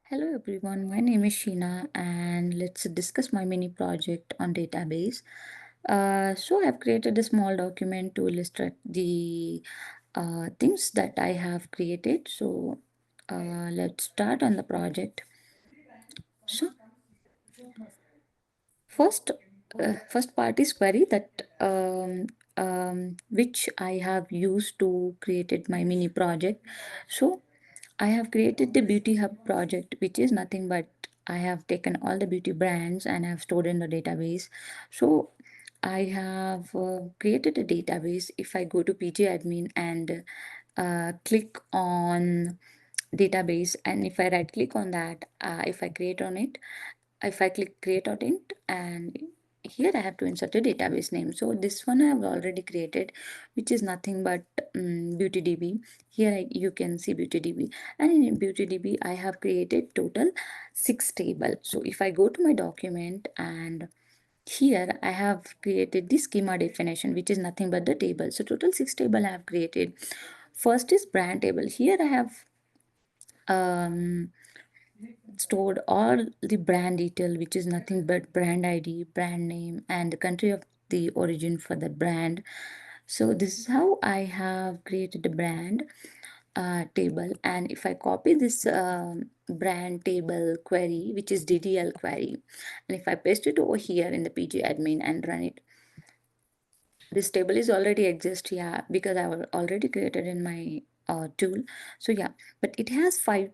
Hello everyone, my name is Sheena and let's discuss my mini project on database. So I've created a small document to illustrate the things that I have created. So let's start on the project. So first, first part is query that which I have used to created my mini project. So I have created the Beauty Hub project, which is nothing but I have taken all the beauty brands and I have stored in the database. So I have created a database. If I go to PG admin and click on database, and if I right click on that, if I create on it, if I click create on it, and here I have to insert a database name. So this one I have already created, which is nothing but BeautyDB. Here you can see BeautyDB, and in BeautyDB I have created total 6 tables. So if I go to my document, and here I have created the schema definition, which is nothing but the table. So total 6 table I have created. First is brand table. Here I have um, stored all the brand detail, which is nothing but brand ID, brand name, and the country of the origin for the brand. So this is how I have created a brand table. And if I copy this brand table query, which is DDL query, and if I paste it over here in the PG admin and run it, this table is already exist, yeah, because I already created in my tool. So yeah, but it has five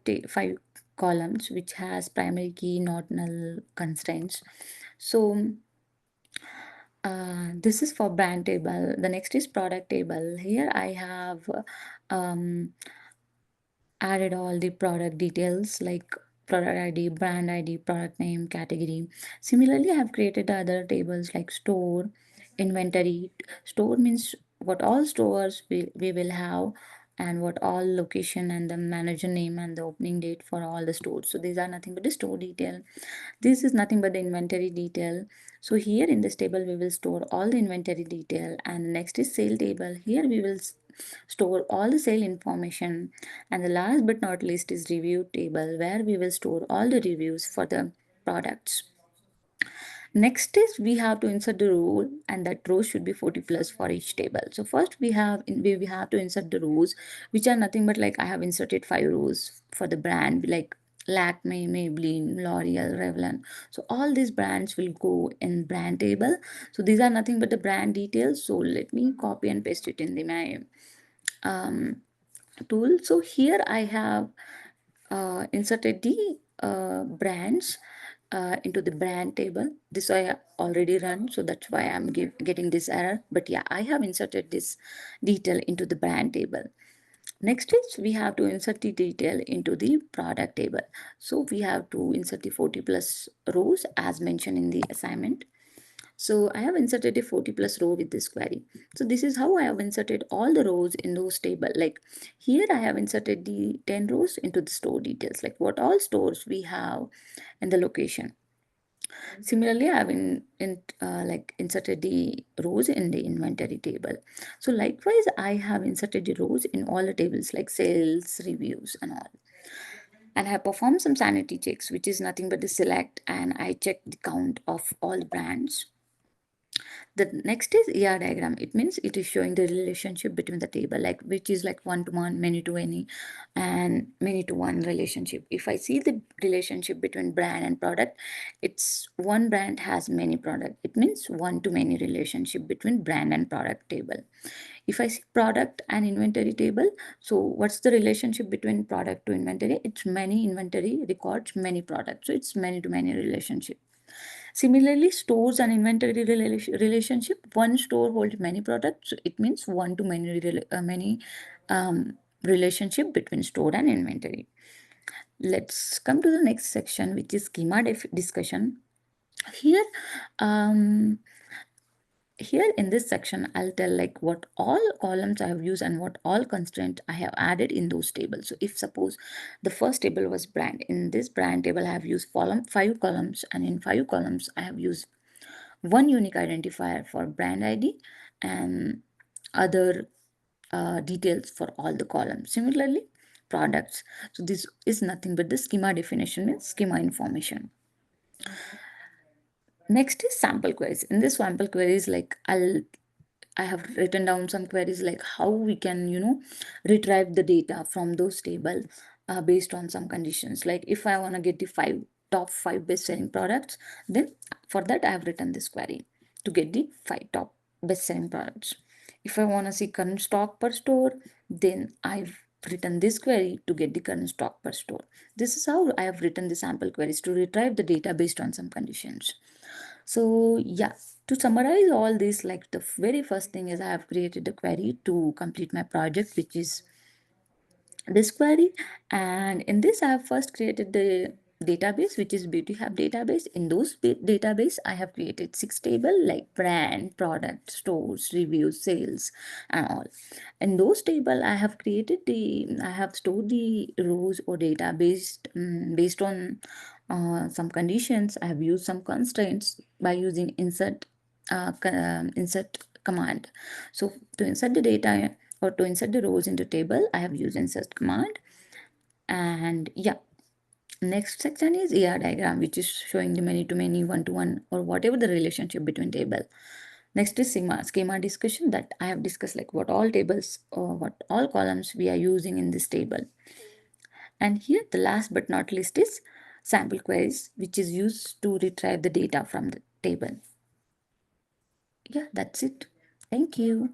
columns, which has primary key, not null constraints. So this is for brand table. The next is product table. Here I have um, added all the product details like product ID, brand ID, product name, category. Similarly, I have created other tables like store, inventory. Store means what all stores we will have, and what all location and the manager name and the opening date for all the stores. So these are nothing but the store detail. This is nothing but the inventory detail. So here in this table we will store all the inventory detail, and next is sale table. Here we will store all the sale information, and the last but not least is review table, where we will store all the reviews for the products. Next is we have to insert the rule, and that row should be 40 plus for each table. So first we have to insert the rows, which are nothing but like I have inserted 5 rows for the brand like Lakme, Maybelline, L'Oreal, Revlon. So all these brands will go in brand table. So these are nothing but the brand details. So let me copy and paste it in my um, tool. So here I have inserted the brands into the brand table. This I already run, so that's why I'm getting this error. But yeah, I have inserted this detail into the brand table. Next is we have to insert the detail into the product table. So we have to insert the 40 plus rows as mentioned in the assignment. So I have inserted a 40 plus row with this query. So this is how I have inserted all the rows in those table. Like here I have inserted the 10 rows into the store details, like what all stores we have and the location. Similarly, I have like inserted the rows in the inventory table. So likewise, I have inserted the rows in all the tables like sales, reviews, and all. And I have performed some sanity checks, which is nothing but the select, and I check the count of all the brands. The next is ER diagram. It means it is showing the relationship between the table, like which is like one to one, many to any, and many to one relationship. If I see the relationship between brand and product, it's one brand has many product. It means one to many relationship between brand and product table. If I see product and inventory table, so what's the relationship between product to inventory? It's many inventory records many products. So it's many to many relationship. Similarly, stores and inventory relationship, one store holds many products. It means one to many many relationship between store and inventory. Let's come to the next section, which is schema discussion. Here, um, here in this section, I'll tell like what all columns I have used and what all constraints I have added in those tables. So if suppose the first table was brand, in this brand table I have used 5 columns, and in 5 columns I have used one unique identifier for brand ID and other details for all the columns. Similarly, products. So this is nothing but the schema definition, means schema information. Next is sample queries. In this sample queries, like I have written down some queries like how we can, retrieve the data from those table based on some conditions. Like if I want to get the top five best selling products, then for that I have written this query to get the five top best selling products. If I want to see current stock per store, then I've written this query to get the current stock per store. This is how I have written the sample queries to retrieve the data based on some conditions. So yeah, to summarize all this, like the very first thing is I have created a query to complete my project, which is this query. And in this I have first created the database, which is Beauty Hub database. In those database I have created 6 table like brand, product, stores, reviews, sales, and all. In those table I have stored the rows or data based on some conditions. I have used some constraints by using insert command. So to insert the data or to insert the rows into table, I have used insert command. And yeah, next section is ER diagram, which is showing the many to many, one to one, or whatever the relationship between table. Next is schema discussion, that I have discussed like what all tables or what all columns we are using in this table. And here the last but not least is sample queries, which is used to retrieve the data from the table. Yeah, that's it. Thank you.